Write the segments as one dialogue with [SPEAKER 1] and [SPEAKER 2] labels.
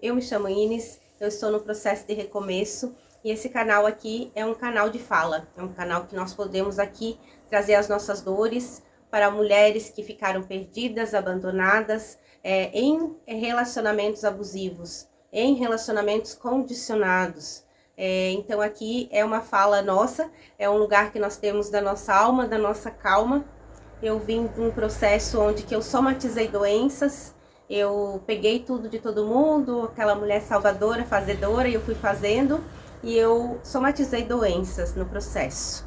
[SPEAKER 1] eu me chamo Ines, eu estou no processo de recomeço e esse canal aqui é um canal de fala, é um canal que nós podemos aqui trazer as nossas dores para mulheres que ficaram perdidas, abandonadas em relacionamentos abusivos, em relacionamentos condicionados. Então aqui é uma fala nossa, é um lugar que nós temos da nossa alma, da nossa calma. Eu vim de um processo onde que eu somatizei doenças, eu peguei tudo de todo mundo, aquela mulher salvadora, fazedora, e eu fui fazendo, e eu somatizei doenças no processo.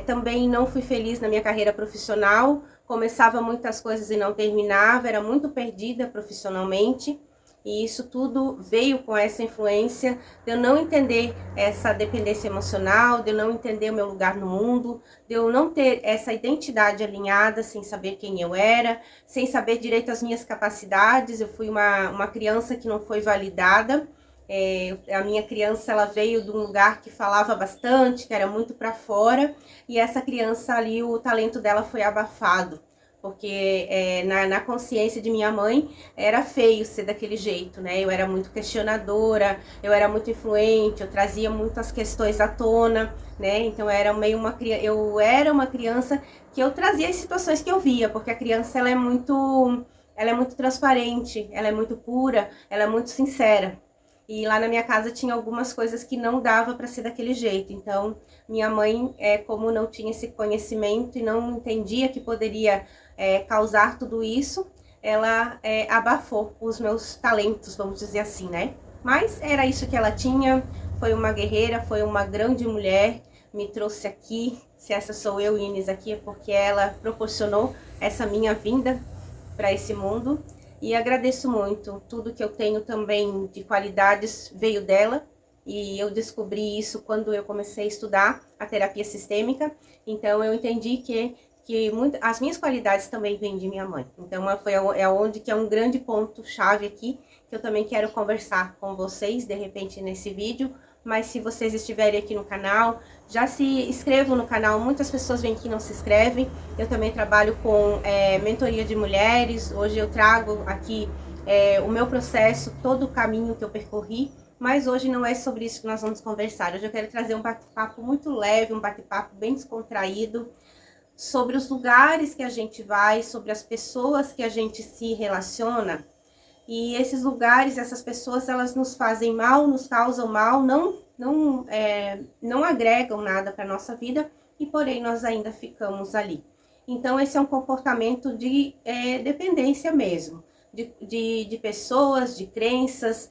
[SPEAKER 1] Também não fui feliz na minha carreira profissional, começava muitas coisas e não terminava, era muito perdida profissionalmente. E isso tudo veio com essa influência de eu não entender essa dependência emocional, de eu não entender o meu lugar no mundo, de eu não ter essa identidade alinhada, sem saber quem eu era, sem saber direito as minhas capacidades. Eu fui uma criança que não foi validada. A minha criança, ela veio de um lugar que falava bastante, que era muito para fora, e essa criança ali, o talento dela foi abafado. Porque na consciência de minha mãe era feio ser daquele jeito, né? Eu era muito questionadora, eu era muito influente, eu trazia muitas questões à tona, né? Então eu era uma criança que eu trazia as situações que eu via, porque a criança ela é muito transparente, ela é muito pura, ela é muito sincera. E lá na minha casa tinha algumas coisas que não dava para ser daquele jeito. Então, minha mãe, como não tinha esse conhecimento e não entendia que poderia causar tudo isso, ela abafou os meus talentos, vamos dizer assim, né? Mas era isso que ela tinha, foi uma guerreira, foi uma grande mulher, me trouxe aqui. Se essa sou eu, Ines, aqui, é porque ela proporcionou essa minha vinda para esse mundo. E agradeço muito, tudo que eu tenho também de qualidades veio dela, e eu descobri isso quando eu comecei a estudar a terapia sistêmica. Então eu entendi que as minhas qualidades também vêm de minha mãe. Então é onde que é um grande ponto chave aqui, que eu também quero conversar com vocês, de repente, nesse vídeo. Mas se vocês estiverem aqui no canal, já se inscrevam no canal. Muitas pessoas vêm aqui e não se inscrevem. Eu também trabalho com mentoria de mulheres. Hoje eu trago aqui o meu processo, todo o caminho que eu percorri. Mas hoje não é sobre isso que nós vamos conversar. Hoje eu quero trazer um bate-papo muito leve, um bate-papo bem descontraído, sobre os lugares que a gente vai, sobre as pessoas que a gente se relaciona. E esses lugares, essas pessoas, elas nos fazem mal, nos causam mal, não agregam nada para a nossa vida, e porém nós ainda ficamos ali. Então esse é um comportamento de dependência mesmo, de pessoas, de crenças,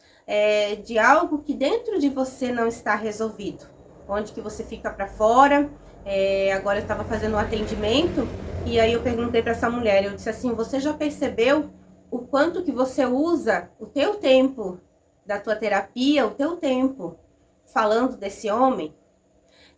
[SPEAKER 1] de algo que dentro de você não está resolvido, onde que você fica para fora. Agora eu estava fazendo um atendimento, e aí eu perguntei para essa mulher, eu disse assim: você já percebeu o quanto que você usa o teu tempo da tua terapia, o teu tempo falando desse homem?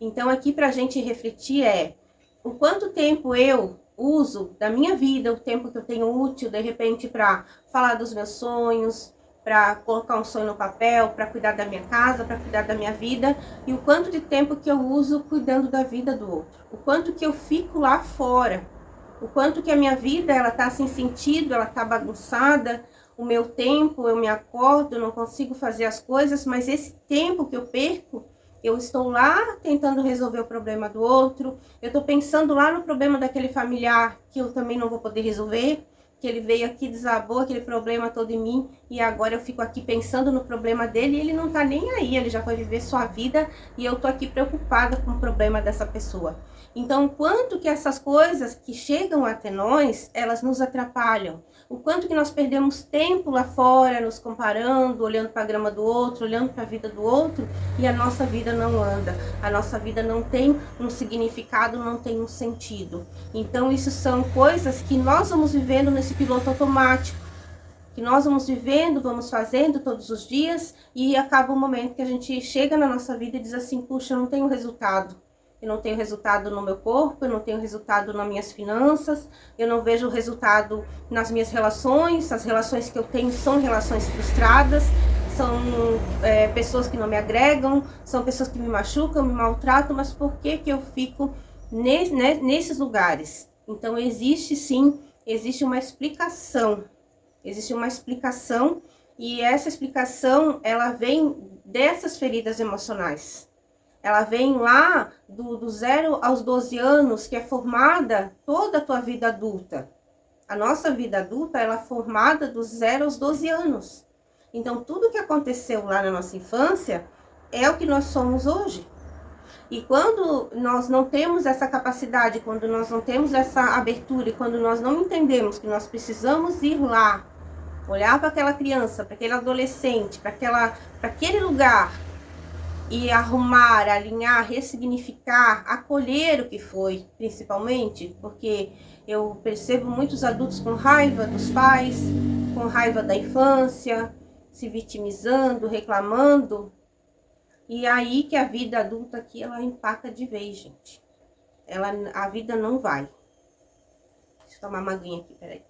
[SPEAKER 1] Então aqui pra gente refletir o quanto tempo eu uso da minha vida, o tempo que eu tenho útil, de repente, para falar dos meus sonhos, para colocar um sonho no papel, para cuidar da minha casa, para cuidar da minha vida, e o quanto de tempo que eu uso cuidando da vida do outro, o quanto que eu fico lá fora, o quanto que a minha vida ela tá sem sentido, ela tá bagunçada, o meu tempo, eu me acordo, eu não consigo fazer as coisas, mas esse tempo que eu perco, eu estou lá tentando resolver o problema do outro, eu tô pensando lá no problema daquele familiar que eu também não vou poder resolver, que ele veio aqui, desabou aquele problema todo em mim, e agora eu fico aqui pensando no problema dele, e ele não tá nem aí, ele já foi viver sua vida, e eu tô aqui preocupada com o problema dessa pessoa. Então, o quanto que essas coisas que chegam até nós, elas nos atrapalham. O quanto que nós perdemos tempo lá fora, nos comparando, olhando para a grama do outro, olhando para a vida do outro, e a nossa vida não anda. A nossa vida não tem um significado, não tem um sentido. Então, isso são coisas que nós vamos vivendo nesse piloto automático, que nós vamos vivendo, vamos fazendo todos os dias, e acaba um momento que a gente chega na nossa vida e diz assim: puxa, eu não tenho resultado. Eu não tenho resultado no meu corpo, eu não tenho resultado nas minhas finanças, eu não vejo resultado nas minhas relações, as relações que eu tenho são relações frustradas, são pessoas que não me agregam, são pessoas que me machucam, me maltratam, mas por que que eu fico nesses lugares? Então existe sim, existe uma explicação E essa explicação, ela vem dessas feridas emocionais. Ela vem lá do 0 aos 12 anos, que é formada toda a tua vida adulta. A nossa vida adulta, ela é formada dos 0 aos 12 anos. Então, tudo que aconteceu lá na nossa infância é o que nós somos hoje. E quando nós não temos essa capacidade, quando nós não temos essa abertura, e quando nós não entendemos que nós precisamos ir lá, olhar para aquela criança, para aquele adolescente, para aquele lugar, e arrumar, alinhar, ressignificar, acolher o que foi, principalmente, porque eu percebo muitos adultos com raiva dos pais, com raiva da infância, se vitimizando, reclamando, e aí que a vida adulta aqui, ela empaca de vez, gente. A vida não vai. Deixa eu tomar uma aguinha aqui, peraí.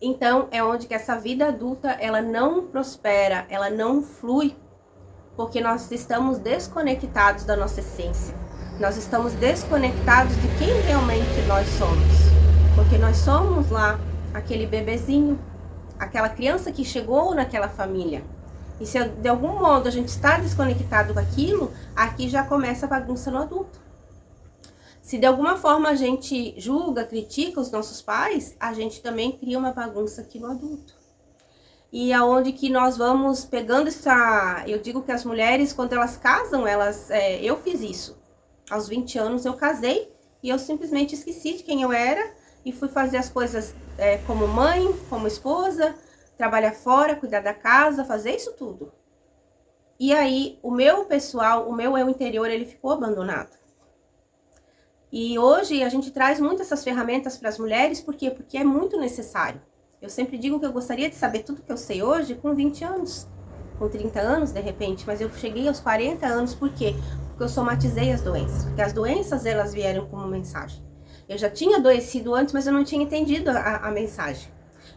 [SPEAKER 1] Então, é onde que essa vida adulta, ela não prospera, ela não flui, porque nós estamos desconectados da nossa essência. Nós estamos desconectados de quem realmente nós somos. Porque nós somos lá aquele bebezinho, aquela criança que chegou naquela família. E se de algum modo a gente está desconectado com aquilo, aqui já começa a bagunça no adulto. Se de alguma forma a gente julga, critica os nossos pais, a gente também cria uma bagunça aqui no adulto. E aonde que nós vamos pegando essa... Eu digo que as mulheres, quando elas casam, eu fiz isso. Aos 20 anos eu casei e eu simplesmente esqueci de quem eu era e fui fazer as coisas como mãe, como esposa, trabalhar fora, cuidar da casa, fazer isso tudo. E aí o meu pessoal, o meu eu interior, ele ficou abandonado. E hoje a gente traz muito essas ferramentas para as mulheres, por quê? Porque é muito necessário. Eu sempre digo que eu gostaria de saber tudo que eu sei hoje com 20 anos, com 30 anos de repente, mas eu cheguei aos 40 anos, por quê? Porque eu somatizei as doenças, porque as doenças elas vieram como mensagem. Eu já tinha adoecido antes, mas eu não tinha entendido a mensagem.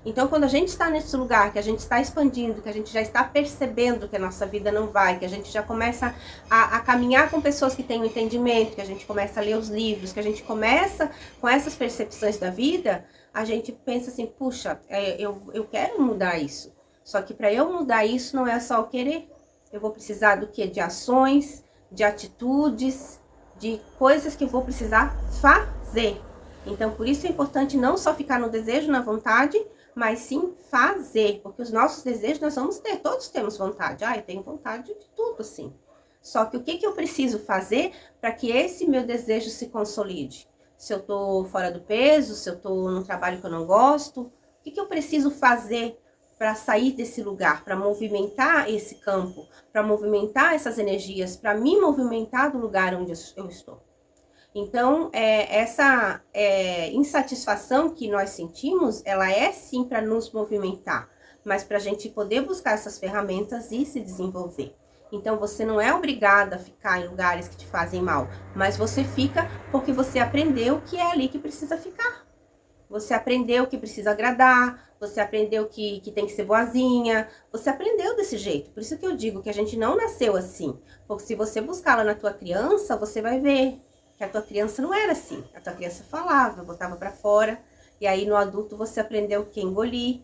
[SPEAKER 1] Então, quando a gente está nesse lugar, que a gente está expandindo, que a gente já está percebendo que a nossa vida não vai, que a gente já começa a caminhar com pessoas que têm um entendimento, que a gente começa a ler os livros, que a gente começa com essas percepções da vida, a gente pensa assim, puxa, eu quero mudar isso. Só que para eu mudar isso não é só o querer. Eu vou precisar do quê? De ações, de atitudes, de coisas que eu vou precisar fazer. Então, por isso é importante não só ficar no desejo, na vontade, mas sim fazer, porque os nossos desejos nós vamos ter, todos temos vontade. Eu tenho vontade de tudo, assim. Só que o que eu preciso fazer para que esse meu desejo se consolide? Se eu tô fora do peso, se eu tô num trabalho que eu não gosto, o que eu preciso fazer para sair desse lugar, para movimentar esse campo, para movimentar essas energias, para me movimentar do lugar onde eu estou? Então, essa insatisfação que nós sentimos, ela é sim para nos movimentar, mas para a gente poder buscar essas ferramentas e se desenvolver. Então, você não é obrigada a ficar em lugares que te fazem mal, mas você fica porque você aprendeu que é ali que precisa ficar. Você aprendeu que precisa agradar, você aprendeu que tem que ser boazinha, você aprendeu desse jeito. Por isso que eu digo que a gente não nasceu assim, porque se você buscar lá na tua criança, você vai ver que a tua criança não era assim. A tua criança falava, botava pra fora. E aí no adulto você aprendeu o que? Engolir,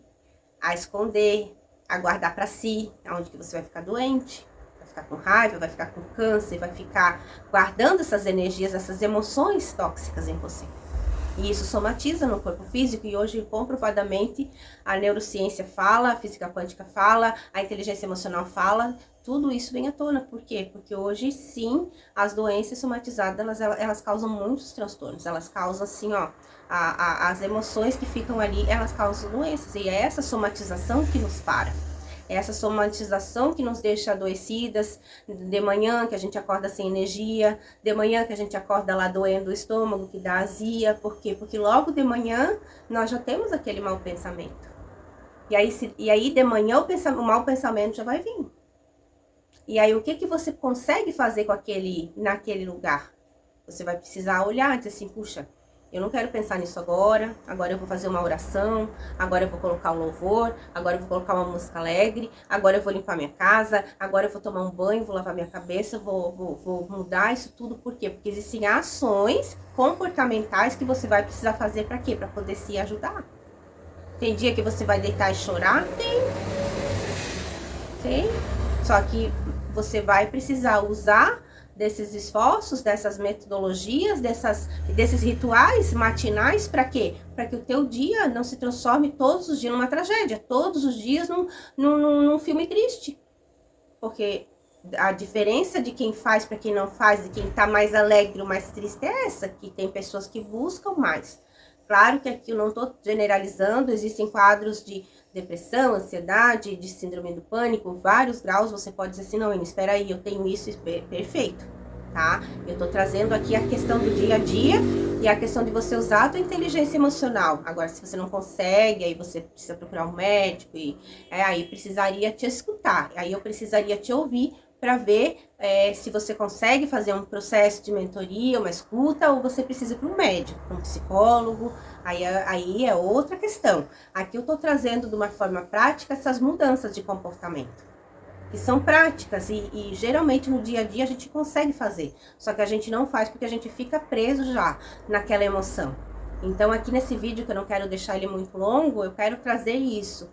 [SPEAKER 1] a esconder, a guardar pra si. Aonde que você vai ficar doente, vai ficar com raiva, vai ficar com câncer, vai ficar guardando essas energias, essas emoções tóxicas em você. E isso somatiza no corpo físico e hoje comprovadamente a neurociência fala, a física quântica fala, a inteligência emocional fala, tudo isso vem à tona. Por quê? Porque hoje sim, as doenças somatizadas, elas causam muitos transtornos, elas causam assim, ó, as emoções que ficam ali, elas causam doenças e é essa somatização que nos para. Essa somatização que nos deixa adoecidas, de manhã que a gente acorda sem energia, de manhã que a gente acorda lá doendo o estômago, que dá azia. Por quê? Porque logo de manhã nós já temos aquele mau pensamento. E aí de manhã o mau pensamento já vai vir. E aí o que você consegue fazer com naquele lugar? Você vai precisar olhar e dizer assim, puxa, Eu não quero pensar nisso agora. Agora eu vou fazer uma oração. Agora eu vou colocar um louvor. Agora eu vou colocar uma música alegre. Agora eu vou limpar minha casa. Agora eu vou tomar um banho, vou lavar minha cabeça. Vou mudar isso tudo. Por quê? Porque existem ações comportamentais que você vai precisar fazer para quê? Para poder se ajudar. Tem dia que você vai deitar e chorar? Tem. Só que você vai precisar usar desses esforços, dessas metodologias, desses rituais matinais, para quê? Para que o teu dia não se transforme todos os dias numa tragédia, todos os dias num filme triste. Porque a diferença de quem faz para quem não faz, de quem tá mais alegre ou mais triste é essa, que tem pessoas que buscam mais. Claro que aqui eu não estou generalizando, existem quadros de depressão, ansiedade, de síndrome do pânico, vários graus, você pode dizer assim, não, Inês, espera aí, eu tenho isso, perfeito, tá? Eu tô trazendo aqui a questão do dia a dia e a questão de você usar a tua inteligência emocional. Agora, se você não consegue, aí você precisa procurar um médico e aí precisaria te escutar, aí eu precisaria te ouvir para ver se você consegue fazer um processo de mentoria, uma escuta, ou você precisa ir para um médico, para um psicólogo, aí é outra questão. Aqui eu estou trazendo de uma forma prática essas mudanças de comportamento, que são práticas e geralmente no dia a dia a gente consegue fazer, só que a gente não faz porque a gente fica preso já naquela emoção. Então aqui nesse vídeo, que eu não quero deixar ele muito longo, eu quero trazer isso,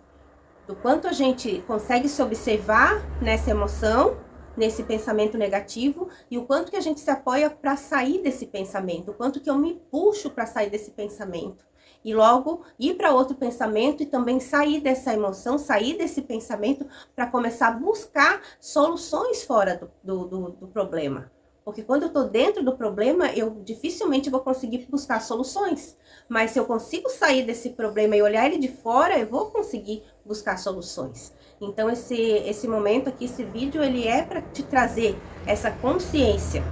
[SPEAKER 1] do quanto a gente consegue se observar nessa emoção, nesse pensamento negativo, e o quanto que a gente se apoia para sair desse pensamento, o quanto que eu me puxo para sair desse pensamento, e logo ir para outro pensamento e também sair dessa emoção, sair desse pensamento para começar a buscar soluções fora do problema. Porque quando eu estou dentro do problema, eu dificilmente vou conseguir buscar soluções. Mas se eu consigo sair desse problema e olhar ele de fora, eu vou conseguir buscar soluções. Então esse momento aqui, esse vídeo, ele é para te trazer essa consciência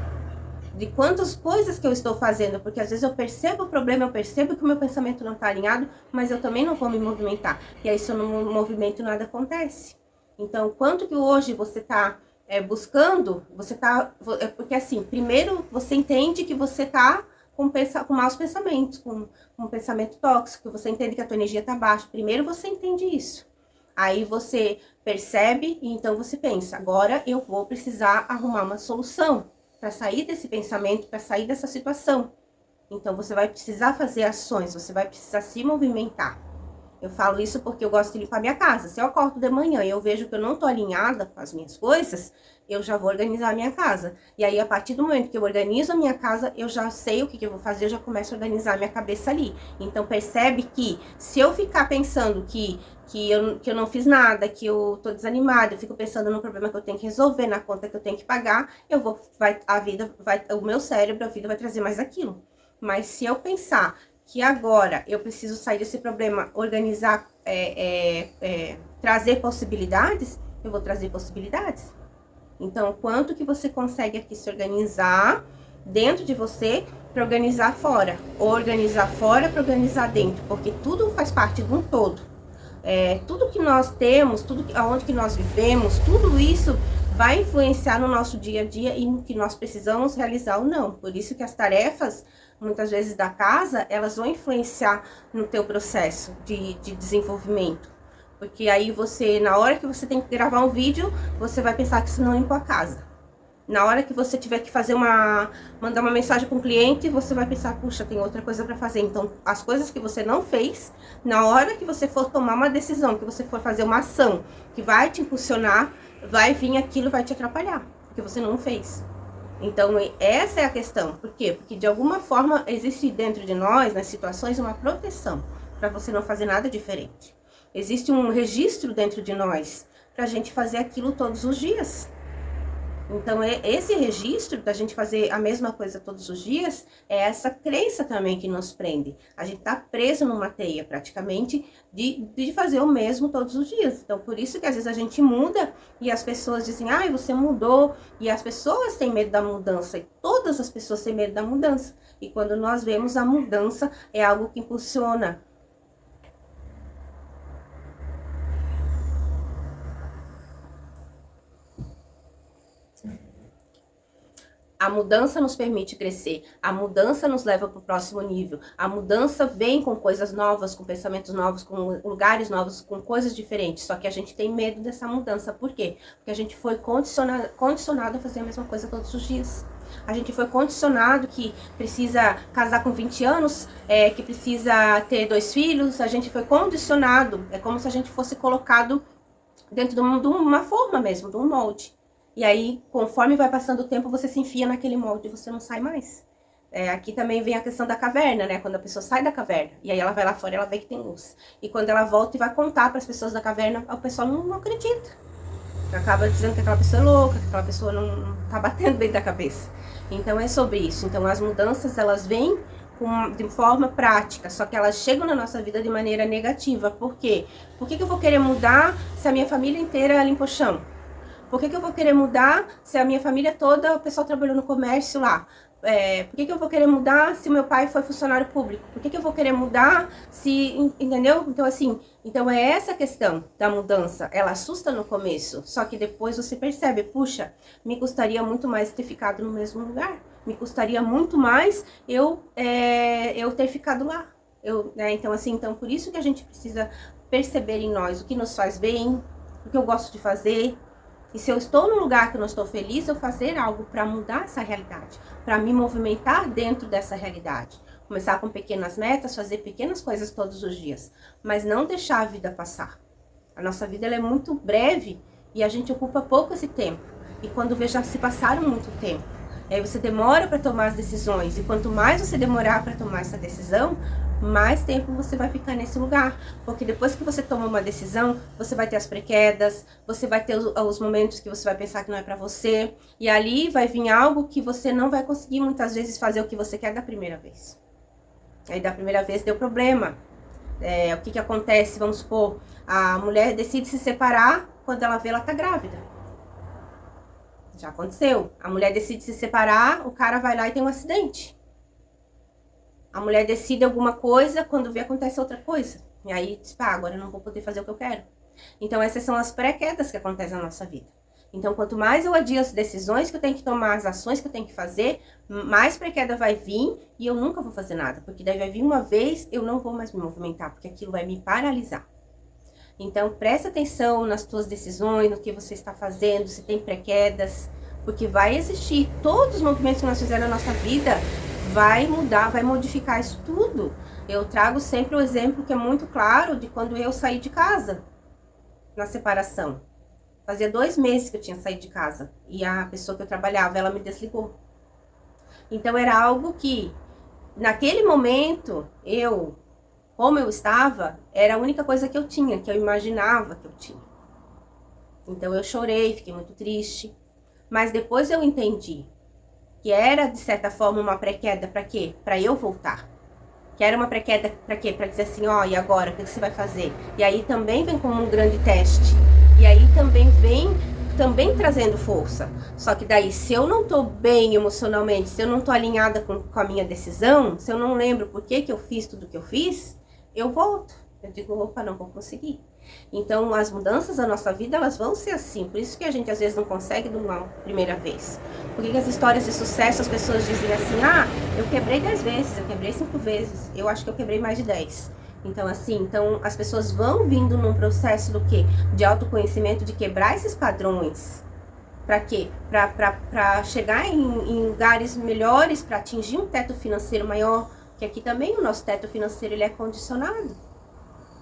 [SPEAKER 1] de quantas coisas que eu estou fazendo, porque às vezes eu percebo o problema, eu percebo que o meu pensamento não está alinhado, mas eu também não vou me movimentar. E aí se eu não me movimento, nada acontece. Então, quanto que hoje você está buscando, você tá, porque assim, primeiro você entende que você tá com maus pensamentos, com um pensamento tóxico, você entende que a tua energia tá baixa, primeiro você entende isso. Aí você percebe e então você pensa, agora eu vou precisar arrumar uma solução para sair desse pensamento, para sair dessa situação. Então você vai precisar fazer ações, você vai precisar se movimentar. Eu falo isso porque eu gosto de limpar minha casa. Se eu acordo de manhã e eu vejo que eu não tô alinhada com as minhas coisas, eu já vou organizar a minha casa. E aí, a partir do momento que eu organizo a minha casa, eu já sei o que eu vou fazer, eu já começo a organizar a minha cabeça ali. Então, percebe que se eu ficar pensando que eu não fiz nada, que eu tô desanimada, eu fico pensando no problema que eu tenho que resolver, na conta que eu tenho que pagar, o meu cérebro, a vida vai trazer mais aquilo. Mas se eu pensar que agora eu preciso sair desse problema, organizar, trazer possibilidades, eu vou trazer possibilidades. Então, quanto que você consegue aqui se organizar dentro de você para organizar fora, ou organizar fora para organizar dentro, porque tudo faz parte de um todo. Tudo que nós temos, aonde que nós vivemos, tudo isso vai influenciar no nosso dia a dia e no que nós precisamos realizar ou não. Por isso que as tarefas, muitas vezes da casa, elas vão influenciar no teu processo de desenvolvimento. Porque aí você, na hora que você tem que gravar um vídeo, você vai pensar que você não limpou a casa. Na hora que você tiver que mandar uma mensagem para um cliente, você vai pensar, puxa, tem outra coisa para fazer. Então, as coisas que você não fez, na hora que você for tomar uma decisão, que você for fazer uma ação que vai te impulsionar, vai vir aquilo, vai te atrapalhar, porque você não fez. Então, essa é a questão. Por quê? Porque de alguma forma existe dentro de nós, nas situações, uma proteção para você não fazer nada diferente. Existe um registro dentro de nós para a gente fazer aquilo todos os dias. Então, esse registro da gente fazer a mesma coisa todos os dias, é essa crença também que nos prende. A gente tá preso numa teia, praticamente, de fazer o mesmo todos os dias. Então, por isso que às vezes a gente muda e as pessoas dizem, ai, você mudou. E as pessoas têm medo da mudança, e todas as pessoas têm medo da mudança. E quando nós vemos a mudança, é algo que impulsiona. A mudança nos permite crescer, a mudança nos leva para o próximo nível, a mudança vem com coisas novas, com pensamentos novos, com lugares novos, com coisas diferentes, só que a gente tem medo dessa mudança. Por quê? Porque a gente foi condicionado a fazer a mesma coisa todos os dias. A gente foi condicionado que precisa casar com 20 anos, que precisa ter 2 filhos, a gente foi condicionado, é como se a gente fosse colocado dentro de uma forma mesmo, de um molde. E aí, conforme vai passando o tempo, você se enfia naquele molde e você não sai mais. Aqui também vem a questão da caverna, né? Quando a pessoa sai da caverna, e aí ela vai lá fora e ela vê que tem luz. E quando ela volta e vai contar para as pessoas da caverna, o pessoal não acredita. Acaba dizendo que aquela pessoa é louca, que aquela pessoa não tá batendo bem da cabeça. Então é sobre isso. Então as mudanças, elas vêm de forma prática, só que elas chegam na nossa vida de maneira negativa. Por quê? Por que eu vou querer mudar se a minha família inteira limpa o chão? Por que eu vou querer mudar se a minha família toda, o pessoal trabalhou no comércio lá? Por que eu vou querer mudar se o meu pai foi funcionário público? Por que eu vou querer mudar se... Entendeu? Então, assim, então é essa questão da mudança. Ela assusta no começo, só que depois você percebe, puxa, me custaria muito mais ter ficado no mesmo lugar. Me custaria muito mais eu ter ficado lá. Então, assim, então por isso que a gente precisa perceber em nós o que nos faz bem, o que eu gosto de fazer. E se eu estou num lugar que eu não estou feliz, eu fazer algo para mudar essa realidade, para me movimentar dentro dessa realidade. Começar com pequenas metas, fazer pequenas coisas todos os dias, mas não deixar a vida passar. A nossa vida ela é muito breve e a gente ocupa pouco esse tempo. E quando vê, já se passaram muito tempo. E aí você demora para tomar as decisões, e quanto mais você demorar para tomar essa decisão, mais tempo você vai ficar nesse lugar. Porque depois que você toma uma decisão, você vai ter as prequedas, você vai ter os momentos que você vai pensar que não é pra você, e ali vai vir algo que você não vai conseguir muitas vezes fazer o que você quer da primeira vez. Aí da primeira vez deu problema. O que acontece? Vamos supor, a mulher decide se separar, quando ela vê, ela tá grávida. Já aconteceu. A mulher decide se separar, o cara vai lá e tem um acidente. A mulher decide alguma coisa, quando vê, acontece outra coisa. E aí, diz, agora eu não vou poder fazer o que eu quero. Então, essas são as pré-quedas que acontecem na nossa vida. Então, quanto mais eu adio as decisões que eu tenho que tomar, as ações que eu tenho que fazer, mais pré-queda vai vir e eu nunca vou fazer nada. Porque daí vai vir uma vez, eu não vou mais me movimentar, porque aquilo vai me paralisar. Então, presta atenção nas tuas decisões, no que você está fazendo, se tem pré-quedas, porque vai existir. Todos os movimentos que nós fizemos na nossa vida vai mudar, vai modificar isso tudo. Eu trago sempre o exemplo que é muito claro de quando eu saí de casa, na separação. Fazia 2 meses que eu tinha saído de casa e a pessoa que eu trabalhava, ela me desligou. Então era algo que, naquele momento, como eu estava, era a única coisa que eu tinha, que eu imaginava que eu tinha. Então eu chorei, fiquei muito triste. Mas depois eu entendi que era, de certa forma, uma pré-queda para quê? Para eu voltar. Que era uma pré-queda para quê? Para dizer assim, e agora, o que você vai fazer? E aí também vem como um grande teste. E aí também vem trazendo força. Só que daí, se eu não tô bem emocionalmente, se eu não tô alinhada com a minha decisão, se eu não lembro por que eu fiz tudo que eu fiz, eu volto. Eu digo, opa, não vou conseguir. Então, as mudanças da nossa vida, elas vão ser assim. Por isso que a gente, às vezes, não consegue de uma primeira vez. Por que as histórias de sucesso, as pessoas dizem assim, eu quebrei 10 vezes, eu quebrei 5 vezes. Eu acho que eu quebrei mais de 10. Então, assim, as pessoas vão vindo num processo do quê? De autoconhecimento, de quebrar esses padrões. Para quê? Para chegar em lugares melhores, para atingir um teto financeiro maior. Que aqui também o nosso teto financeiro, ele é condicionado.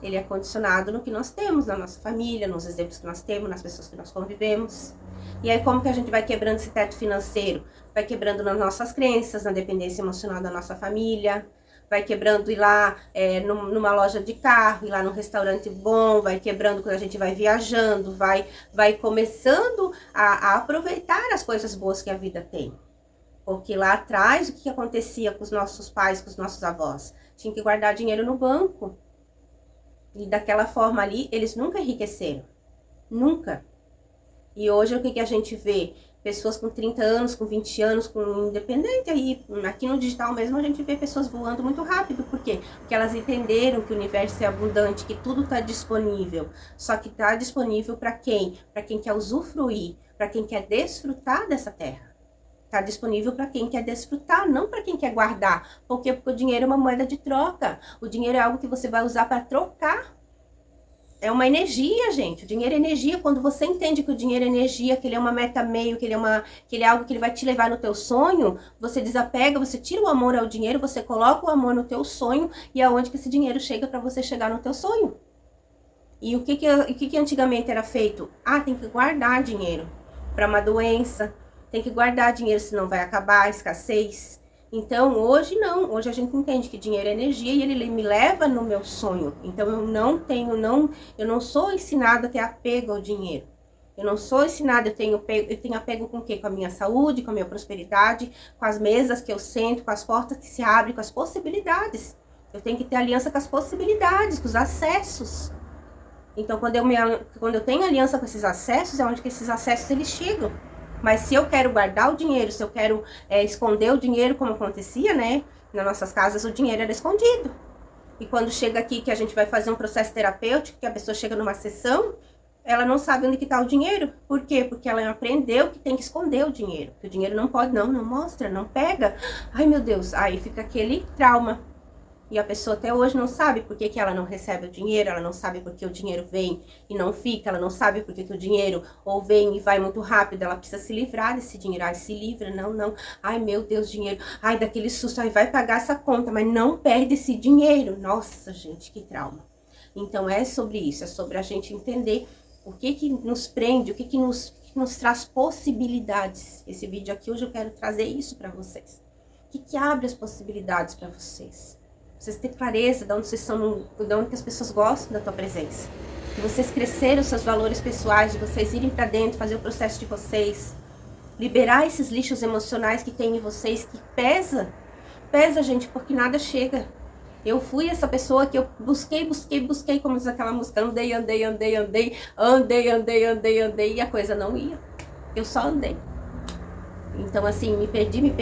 [SPEAKER 1] Ele é condicionado no que nós temos na nossa família, nos exemplos que nós temos, nas pessoas que nós convivemos. E aí como que a gente vai quebrando esse teto financeiro? Vai quebrando nas nossas crenças, na dependência emocional da nossa família, vai quebrando ir lá numa loja de carro, ir lá num restaurante bom, vai quebrando quando a gente vai viajando, vai começando a aproveitar as coisas boas que a vida tem. Porque lá atrás, o que acontecia com os nossos pais, com os nossos avós? Tinha que guardar dinheiro no banco. E daquela forma ali, eles nunca enriqueceram. Nunca. E hoje, o que a gente vê? Pessoas com 30 anos, com 20 anos, com independente aí. Aqui no digital mesmo, a gente vê pessoas voando muito rápido. Por quê? Porque elas entenderam que o universo é abundante, que tudo está disponível. Só que está disponível para quem? Para quem quer usufruir, para quem quer desfrutar dessa terra. tá disponível para quem quer desfrutar, não para quem quer guardar. Por quê? Porque o dinheiro é uma moeda de troca. O dinheiro é algo que você vai usar para trocar. É uma energia, gente. O dinheiro é energia. Quando você entende que o dinheiro é energia, que ele é uma meta meio, que ele é algo que ele vai te levar no teu sonho, você desapega, você tira o amor ao dinheiro, você coloca o amor no teu sonho, e é onde que esse dinheiro chega para você chegar no teu sonho. E o que antigamente era feito? Ah, tem que guardar dinheiro para uma doença, tem que guardar dinheiro, senão vai acabar a escassez. Então, hoje não. Hoje a gente entende que dinheiro é energia e ele me leva no meu sonho. Então, eu não sou ensinada a ter apego ao dinheiro. Eu não sou ensinada, eu tenho apego com o quê? Com a minha saúde, com a minha prosperidade, com as mesas que eu sento, com as portas que se abrem, com as possibilidades. Eu tenho que ter aliança com as possibilidades, com os acessos. Então, quando eu tenho aliança com esses acessos, é onde que esses acessos eles chegam. Mas se eu quero guardar o dinheiro, se eu quero esconder o dinheiro, como acontecia, né? Nas nossas casas, o dinheiro era escondido. E quando chega aqui, que a gente vai fazer um processo terapêutico, que a pessoa chega numa sessão, ela não sabe onde que tá o dinheiro. Por quê? Porque ela aprendeu que tem que esconder o dinheiro. Que o dinheiro não pode, não mostra, não pega. Ai, meu Deus, aí fica aquele trauma. E a pessoa até hoje não sabe por que ela não recebe o dinheiro, ela não sabe por que o dinheiro vem e não fica, ela não sabe por que o dinheiro ou vem e vai muito rápido, ela precisa se livrar desse dinheiro. Ai, se livra, não. Ai, meu Deus, dinheiro. Ai, daquele susto, ai, vai pagar essa conta, mas não perde esse dinheiro. Nossa, gente, que trauma. Então, é sobre isso, é sobre a gente entender o que nos prende, o que nos traz possibilidades. Esse vídeo aqui, hoje eu quero trazer isso para vocês. O que abre as possibilidades para vocês? Vocês terem clareza de onde vocês são, de onde que as pessoas gostam da tua presença. De vocês crescerem os seus valores pessoais, de vocês irem para dentro, fazer o processo de vocês. Liberar esses lixos emocionais que tem em vocês, que pesa, gente, porque nada chega. Eu fui essa pessoa que eu busquei, como diz aquela música, andei, e a coisa não ia. Eu só andei. Então, assim, me perdi.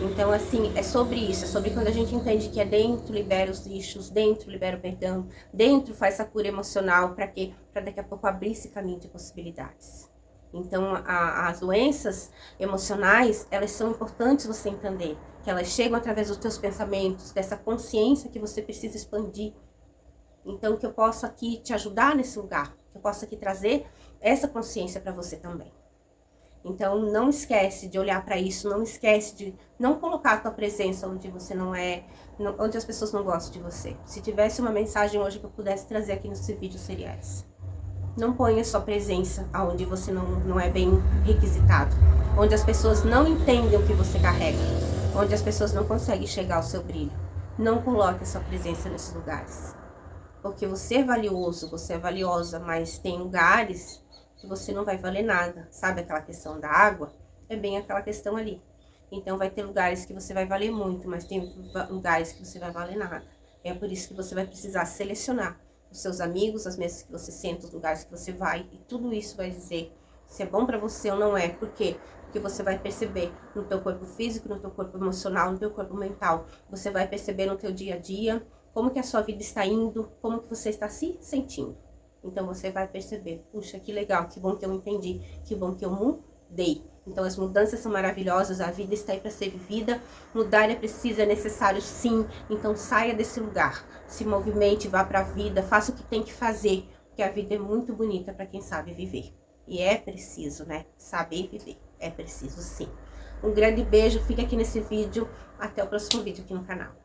[SPEAKER 1] Então, assim, é sobre isso, é sobre quando a gente entende que é dentro, libera os lixos, dentro, libera o perdão, dentro faz essa cura emocional, para quê? Para daqui a pouco abrir esse caminho de possibilidades. Então, as doenças emocionais, elas são importantes você entender, que elas chegam através dos teus pensamentos, dessa consciência que você precisa expandir. Então, que eu possa aqui te ajudar nesse lugar, que eu possa aqui trazer essa consciência para você também. Então, não esquece de olhar para isso, não esquece de não colocar a tua presença onde você não é, onde as pessoas não gostam de você. Se tivesse uma mensagem hoje que eu pudesse trazer aqui nesse vídeo, seria essa. Não ponha sua presença aonde você não é bem requisitado, onde as pessoas não entendem o que você carrega, onde as pessoas não conseguem chegar ao seu brilho. Não coloque a sua presença nesses lugares, porque você é valioso, você é valiosa, mas tem lugares que você não vai valer nada. Sabe aquela questão da água? É bem aquela questão ali. Então, vai ter lugares que você vai valer muito, mas tem lugares que você vai valer nada. É por isso que você vai precisar selecionar os seus amigos, as mesas que você senta, os lugares que você vai, e tudo isso vai dizer se é bom pra você ou não é. Por quê? Porque você vai perceber no teu corpo físico, no teu corpo emocional, no teu corpo mental. Você vai perceber no teu dia a dia como que a sua vida está indo, como que você está se sentindo. Então, você vai perceber, puxa, que legal, que bom que eu entendi, que bom que eu mudei. Então, as mudanças são maravilhosas, a vida está aí para ser vivida, mudar é preciso, é necessário sim. Então, saia desse lugar, se movimente, vá para a vida, faça o que tem que fazer, porque a vida é muito bonita para quem sabe viver. E é preciso, né, saber viver, é preciso sim. Um grande beijo, fica aqui nesse vídeo, até o próximo vídeo aqui no canal.